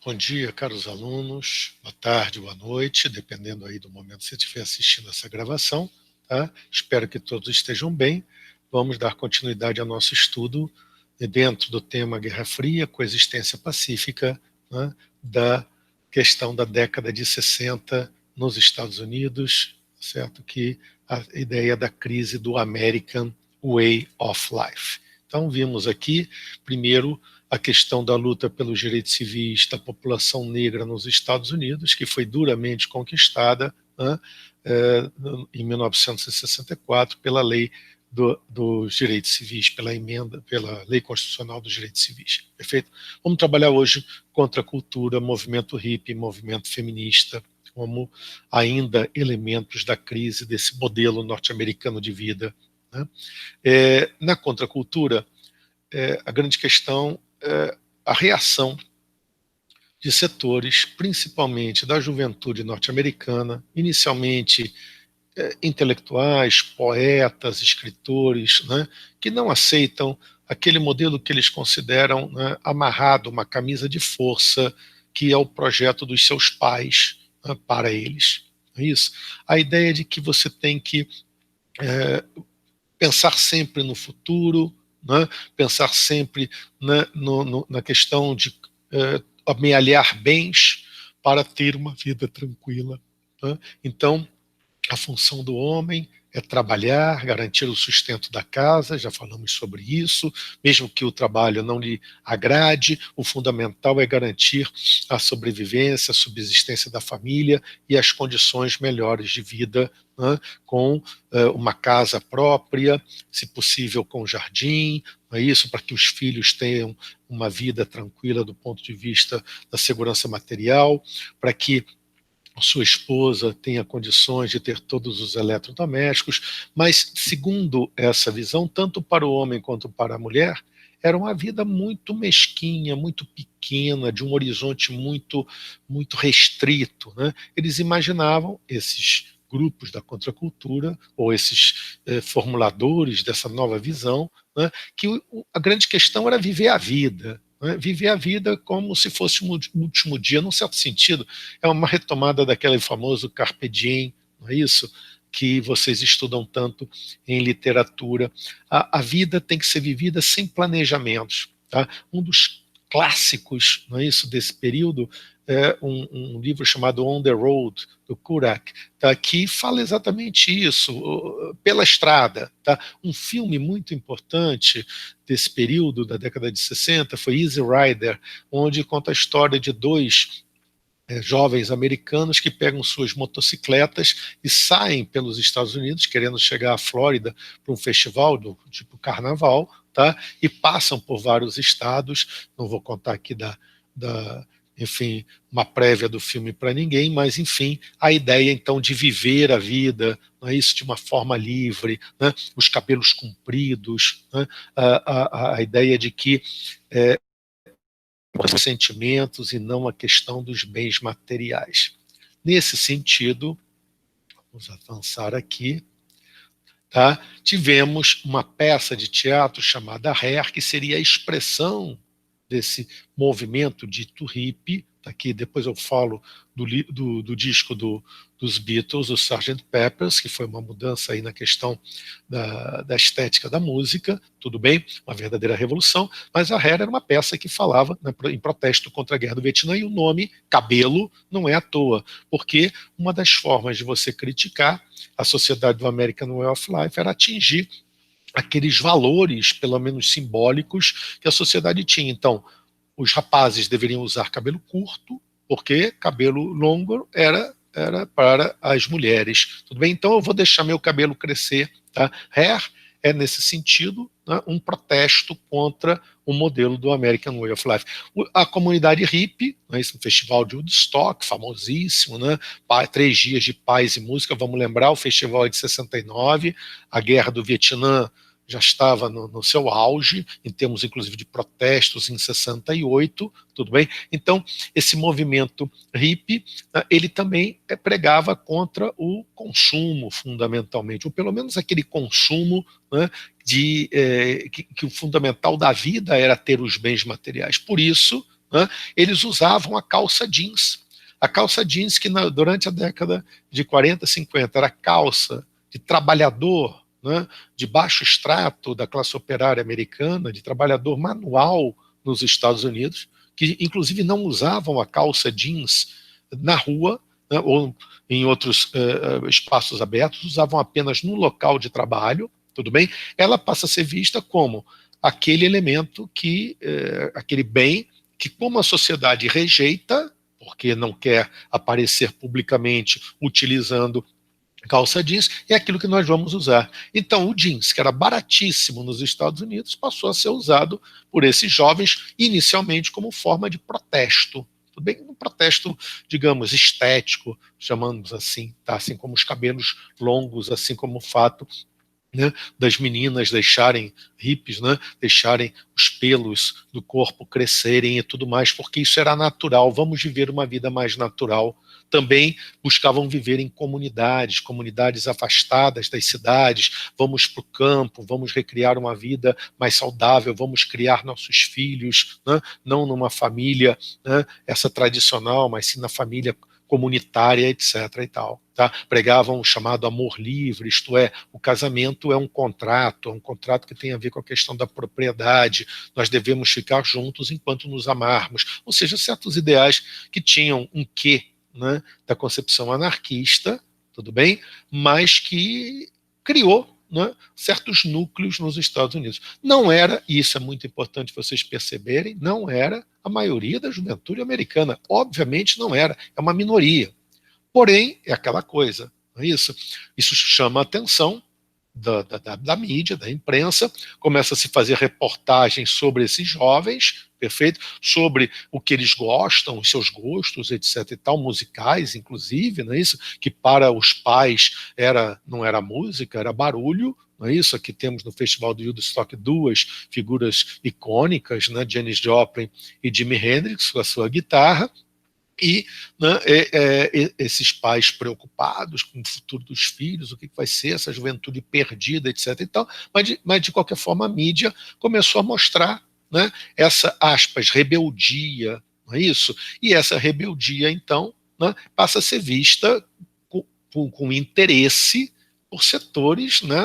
Bom dia, caros alunos, boa tarde, boa noite, dependendo aí do momento que você estiver assistindo essa gravação, tá? Espero que todos estejam bem. Vamos dar continuidade ao nosso estudo dentro do tema Guerra Fria, coexistência pacífica, né, da questão da década de 60 nos Estados Unidos, certo? Que a ideia da crise do American Way of Life. Então, vimos aqui, primeiro, a questão da luta pelos direitos civis da população negra nos Estados Unidos, que foi duramente conquistada, né, em 1964 pela lei dos direitos civis, pela emenda, pela lei constitucional dos direitos civis. Perfeito? Vamos trabalhar hoje contra a cultura, movimento hippie, movimento feminista, como ainda elementos da crise desse modelo norte-americano de vida, né? Na contracultura, a grande questão é a reação de setores, principalmente da juventude norte-americana, inicialmente intelectuais, poetas, escritores, né, que não aceitam aquele modelo que eles consideram, né, amarrado, uma camisa de força, que é o projeto dos seus pais, né, para eles. É isso. A ideia de que você tem que pensar sempre no futuro, né, pensar sempre, né, na questão de amealhar bens para ter uma vida tranquila, né? Então, a função do homem é trabalhar, garantir o sustento da casa, já falamos sobre isso, mesmo que o trabalho não lhe agrade, o fundamental é garantir a sobrevivência, a subsistência da família e as condições melhores de vida, né, com uma casa própria, se possível com jardim, não é isso, para que os filhos tenham uma vida tranquila do ponto de vista da segurança material, para que a sua esposa tenha condições de ter todos os eletrodomésticos, mas, segundo essa visão, tanto para o homem quanto para a mulher, era uma vida muito mesquinha, muito pequena, de um horizonte muito restrito, né? Eles imaginavam, esses grupos da contracultura, ou esses formuladores dessa nova visão, né, que a grande questão era viver a vida, né? Viver a vida como se fosse um último dia, num certo sentido. É uma retomada daquele famoso carpe diem, não é isso? Que vocês estudam tanto em literatura. A vida tem que ser vivida sem planejamentos. Tá? Um dos clássicos, não é isso, desse período é um livro chamado On the Road, do Kurak, tá? Que fala exatamente isso, pela estrada. Tá? Um filme muito importante desse período, da década de 60, foi Easy Rider, onde conta a história de dois jovens americanos que pegam suas motocicletas e saem pelos Estados Unidos, querendo chegar à Flórida para um festival do tipo carnaval, tá? E passam por vários estados. Não vou contar aqui enfim, uma prévia do filme para ninguém, mas, enfim, a ideia, então, de viver a vida, não é isso, de uma forma livre, né? Os cabelos compridos, né? A ideia de que os sentimentos e não a questão dos bens materiais. Nesse sentido, vamos avançar aqui, tá? Tivemos uma peça de teatro chamada Hair, que seria a expressão desse movimento dito hippie. Aqui depois eu falo do disco dos Beatles, o Sgt. Peppers, que foi uma mudança aí na questão da estética da música, tudo bem, uma verdadeira revolução, mas a Hair era uma peça que falava, né, em protesto contra a guerra do Vietnã, e o nome cabelo não é à toa, porque uma das formas de você criticar a sociedade do American Way of Life era atingir aqueles valores, pelo menos simbólicos, que a sociedade tinha. Então, os rapazes deveriam usar cabelo curto, porque cabelo longo era para as mulheres. Tudo bem? Então eu vou deixar meu cabelo crescer. Tá? Hair é, nesse sentido, né, um protesto contra o modelo do American Way of Life. A comunidade hippie, né, esse festival de Woodstock, famosíssimo, né, 3 dias de paz e música, vamos lembrar, o festival é de 69, a guerra do Vietnã já estava no seu auge, em termos inclusive de protestos em 68, tudo bem? Então, esse movimento hippie, ele também pregava contra o consumo, fundamentalmente, ou pelo menos aquele consumo, né, que o fundamental da vida era ter os bens materiais. Por isso, né, eles usavam a calça jeans. A calça jeans que durante a década de 40, 50 era calça de trabalhador, né, de baixo extrato da classe operária americana, de trabalhador manual nos Estados Unidos, que inclusive não usavam a calça jeans na rua, né, ou em outros espaços abertos, usavam apenas no local de trabalho, tudo bem? Ela passa a ser vista como aquele elemento que, aquele bem que, como a sociedade rejeita, porque não quer aparecer publicamente utilizando calça jeans, é aquilo que nós vamos usar. Então, o jeans, que era baratíssimo nos Estados Unidos, passou a ser usado por esses jovens, inicialmente como forma de protesto. Tudo bem? Um protesto, digamos, estético, chamamos assim, tá? Assim como os cabelos longos, assim como o fato, né, das meninas deixarem hippies, né, deixarem os pelos do corpo crescerem e tudo mais, porque isso era natural. Vamos viver uma vida mais natural. Também buscavam viver em comunidades, comunidades afastadas das cidades. Vamos para o campo, vamos recriar uma vida mais saudável, vamos criar nossos filhos, né, não numa família, né, essa tradicional, mas sim na família comunitária, etc. e tal. Tá? Pregavam o chamado amor livre, isto é, o casamento é um contrato que tem a ver com a questão da propriedade, nós devemos ficar juntos enquanto nos amarmos, ou seja, certos ideais que tinham um quê, né, da concepção anarquista, tudo bem, mas que criou, né, certos núcleos nos Estados Unidos. Não era, e isso é muito importante vocês perceberem, não era a maioria da juventude americana, obviamente não era, é uma minoria. Porém, é aquela coisa, não é isso? Isso chama a atenção da mídia, da imprensa, começa a se fazer reportagens sobre esses jovens, perfeito? Sobre o que eles gostam, os seus gostos, etc. e tal, musicais, inclusive, não é isso? Que para os pais não era música, era barulho. Não é isso? Aqui temos no Festival do Woodstock duas figuras icônicas, né? Janis Joplin e Jimi Hendrix, com a sua guitarra. E, né, esses pais preocupados com o futuro dos filhos, o que vai ser essa juventude perdida, etc. E tal, mas de qualquer forma a mídia começou a mostrar, né, essa, aspas, rebeldia, não é isso? E essa rebeldia, então, né, passa a ser vista com interesse por setores, né,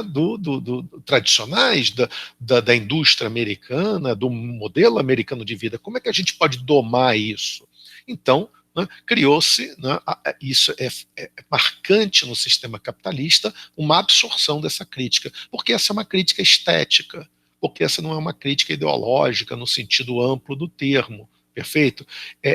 tradicionais da indústria americana, do modelo americano de vida. Como é que a gente pode domar isso? Então, né, criou-se, né, isso é marcante no sistema capitalista, uma absorção dessa crítica, porque essa é uma crítica estética, porque essa não é uma crítica ideológica no sentido amplo do termo, perfeito?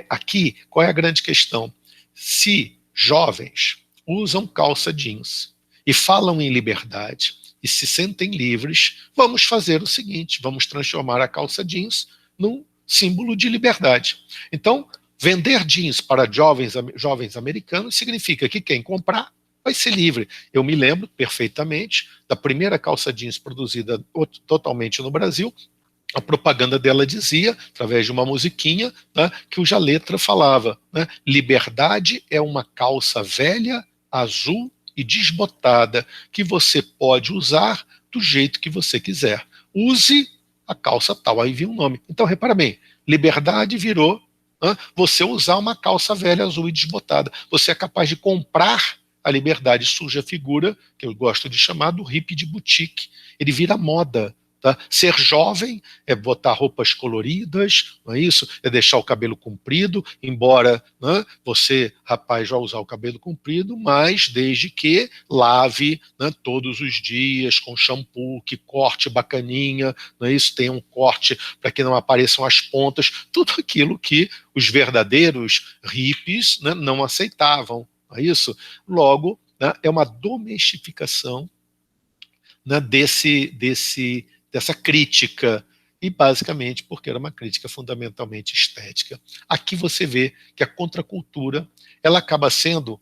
Aqui, qual é a grande questão? Se jovens usam calça jeans e falam em liberdade e se sentem livres, vamos fazer o seguinte, vamos transformar a calça jeans num símbolo de liberdade. Então, vender jeans para jovens americanos significa que quem comprar vai ser livre. Eu me lembro perfeitamente da primeira calça jeans produzida totalmente no Brasil. A propaganda dela dizia, através de uma musiquinha, né, cuja letra falava, né, liberdade é uma calça velha, azul e desbotada que você pode usar do jeito que você quiser. Use a calça tal. Aí vinha um nome. Então, repara bem, liberdade virou você usar uma calça velha, azul e desbotada. Você é capaz de comprar a liberdade. Surge a figura, que eu gosto de chamar, do hippie de boutique. Ele vira moda. Tá? Ser jovem é botar roupas coloridas, não é isso? É deixar o cabelo comprido, embora, né, você, rapaz, vá usar o cabelo comprido, mas desde que lave, né, todos os dias com shampoo, que corte bacaninha, não é isso? Tenha um corte para que não apareçam as pontas, tudo aquilo que os verdadeiros hippies, né, não aceitavam, não é isso? Logo, né, é uma domestificação, né, dessa crítica, e basicamente porque era uma crítica fundamentalmente estética. Aqui você vê que a contracultura ela acaba sendo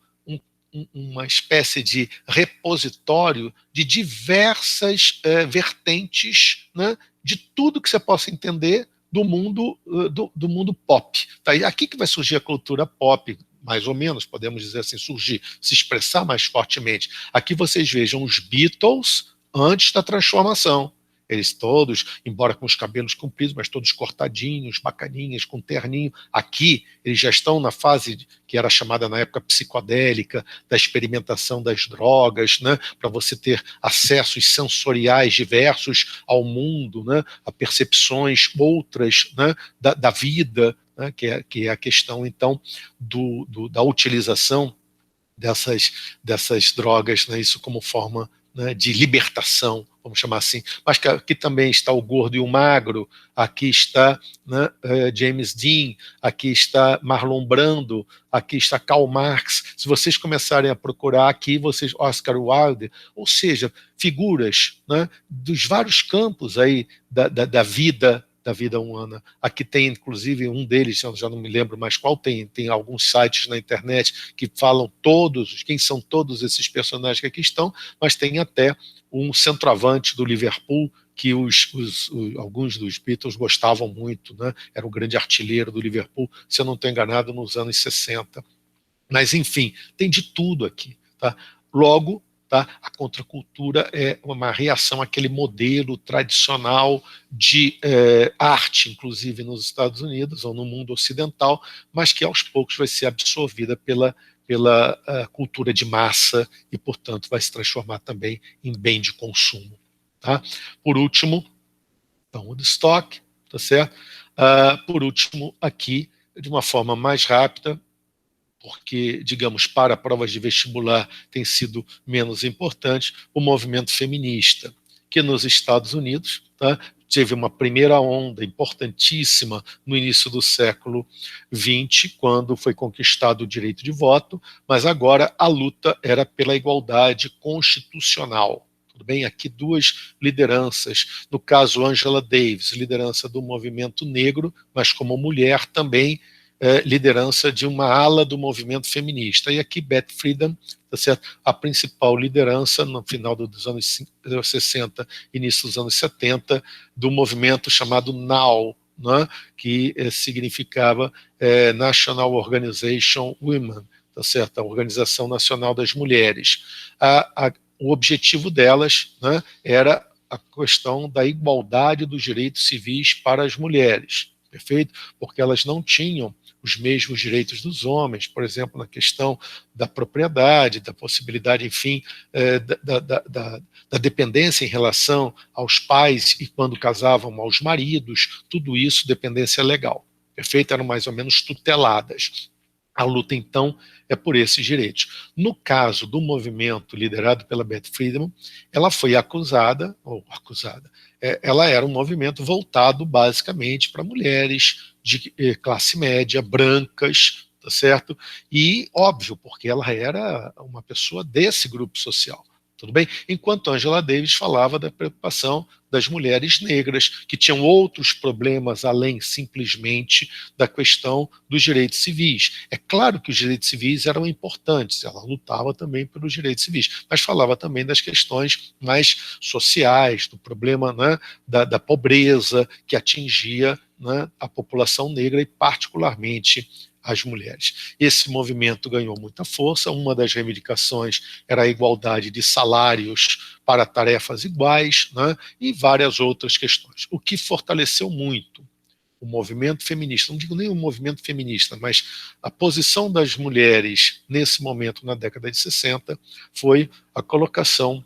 uma espécie de repositório de diversas vertentes, né, de tudo que você possa entender do mundo, do mundo pop. Tá? E aqui que vai surgir a cultura pop, mais ou menos, podemos dizer assim, surgir, se expressar mais fortemente. Aqui vocês vejam os Beatles antes da transformação. eles todos, embora com os cabelos compridos, mas todos cortadinhos, bacaninhas, com terninho. Aqui, eles já estão na fase que era chamada na época psicodélica, da experimentação das drogas, né, para você ter acessos sensoriais diversos ao mundo, né, a percepções outras, né, da vida, né, que é a questão, então, da utilização dessas drogas, né, isso como forma, né, de libertação, vamos chamar assim. Mas que aqui também está o gordo e o magro, aqui está, né, James Dean, aqui está Marlon Brando, aqui está Karl Marx. Se vocês começarem a procurar aqui, vocês, Oscar Wilde, ou seja, figuras, né, dos vários campos aí da vida humana. Aqui tem, inclusive, um deles, eu já não me lembro mais qual, tem alguns sites na internet que falam quem são todos esses personagens que aqui estão, mas tem até um centroavante do Liverpool, que alguns dos Beatles gostavam muito, né? Era um grande artilheiro do Liverpool, se eu não estou enganado, nos anos 60. Mas, enfim, tem de tudo aqui. Tá? Logo, tá? A contracultura é uma reação àquele modelo tradicional de arte, inclusive nos Estados Unidos ou no mundo ocidental, mas que aos poucos vai ser absorvida pela cultura de massa e, portanto, vai se transformar também em bem de consumo. Tá? Por último, então, Woodstock, tá certo? Por último, aqui, de uma forma mais rápida, porque, digamos, para provas de vestibular tem sido menos importante, o movimento feminista, que nos Estados Unidos, tá, teve uma primeira onda importantíssima no início do século XX, quando foi conquistado o direito de voto, mas agora a luta era pela igualdade constitucional. Tudo bem? Aqui duas lideranças, no caso Angela Davis, liderança do movimento negro, mas como mulher também liderança de uma ala do movimento feminista. E aqui Beth Friedan, tá certo? A principal liderança no final dos anos 60, início dos anos 70, do movimento chamado NOW, né? Que significava National Organization Women, tá certo? A Organização Nacional das Mulheres. O objetivo delas, né, era a questão da igualdade dos direitos civis para as mulheres, perfeito? Porque elas não tinham os mesmos direitos dos homens, por exemplo, na questão da propriedade, da possibilidade, enfim, da dependência em relação aos pais e, quando casavam, aos maridos, tudo isso, dependência legal, perfeito? Eram mais ou menos tuteladas. A luta, então, é por esses direitos. No caso do movimento liderado pela Beth Friedan, ela foi acusada, ela era um movimento voltado basicamente para mulheres de classe média, brancas, tá certo? E, óbvio, porque ela era uma pessoa desse grupo social. Tudo bem? Enquanto Angela Davis falava da preocupação das mulheres negras, que tinham outros problemas além simplesmente da questão dos direitos civis. É claro que os direitos civis eram importantes, ela lutava também pelos direitos civis, mas falava também das questões mais sociais, do problema, né, da pobreza que atingia, né, a população negra e particularmente as mulheres. Esse movimento ganhou muita força, uma das reivindicações era a igualdade de salários para tarefas iguais, né, e várias outras questões, o que fortaleceu muito o movimento feminista, não digo nem o movimento feminista, mas a posição das mulheres nesse momento, na década de 60, foi a colocação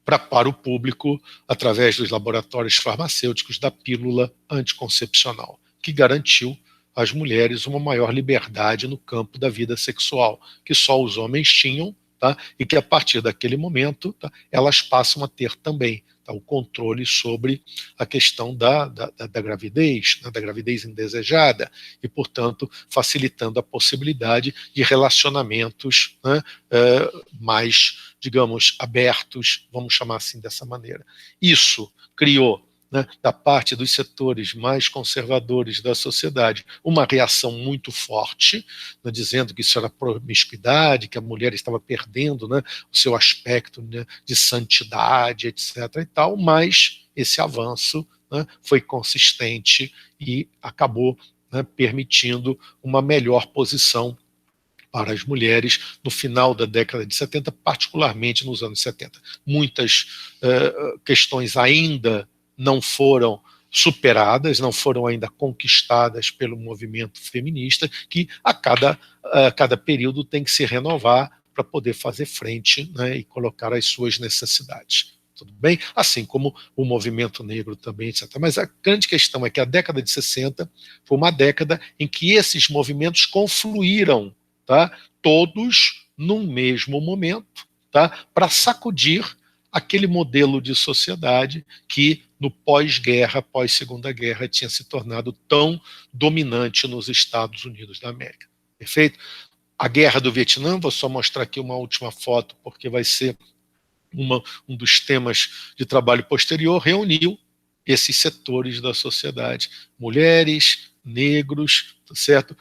para o público, através dos laboratórios farmacêuticos, da pílula anticoncepcional, que garantiu às mulheres uma maior liberdade no campo da vida sexual, que só os homens tinham, tá? E que a partir daquele momento, tá, elas passam a ter também, tá, o controle sobre a questão da gravidez, né, da gravidez indesejada, e, portanto, facilitando a possibilidade de relacionamentos, né, mais, digamos, abertos, vamos chamar assim dessa maneira. Isso criou, né, da parte dos setores mais conservadores da sociedade, uma reação muito forte, né, dizendo que isso era promiscuidade, que a mulher estava perdendo, né, o seu aspecto, né, de santidade, etc. e tal, mas esse avanço, né, foi consistente e acabou, né, permitindo uma melhor posição para as mulheres no final da década de 70, particularmente nos anos 70. Muitas questões ainda não foram superadas, não foram ainda conquistadas pelo movimento feminista, que a cada período tem que se renovar para poder fazer frente, né, e colocar as suas necessidades. Tudo bem? Assim como o movimento negro também, etc. Mas a grande questão é que a década de 60 foi uma década em que esses movimentos confluíram, tá, todos num mesmo momento, tá, para sacudir aquele modelo de sociedade que no pós-guerra, pós-segunda guerra, tinha se tornado tão dominante nos Estados Unidos da América. Perfeito? A guerra do Vietnã, vou só mostrar aqui uma última foto, porque vai ser um dos temas de trabalho posterior, reuniu esses setores da sociedade, mulheres, negros, tá certo?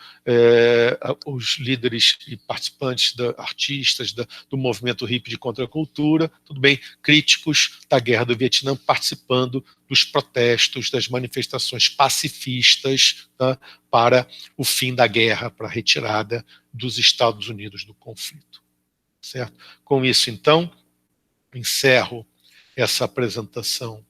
Os líderes e participantes, artistas do movimento hippie de contracultura, tudo bem, críticos da guerra do Vietnã, participando dos protestos, das manifestações pacifistas, tá, para o fim da guerra, para a retirada dos Estados Unidos do conflito. Certo? Com isso, então, encerro essa apresentação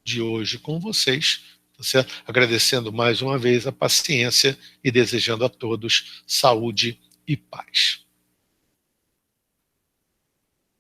de hoje com vocês, tá certo? Agradecendo mais uma vez a paciência e desejando a todos saúde e paz.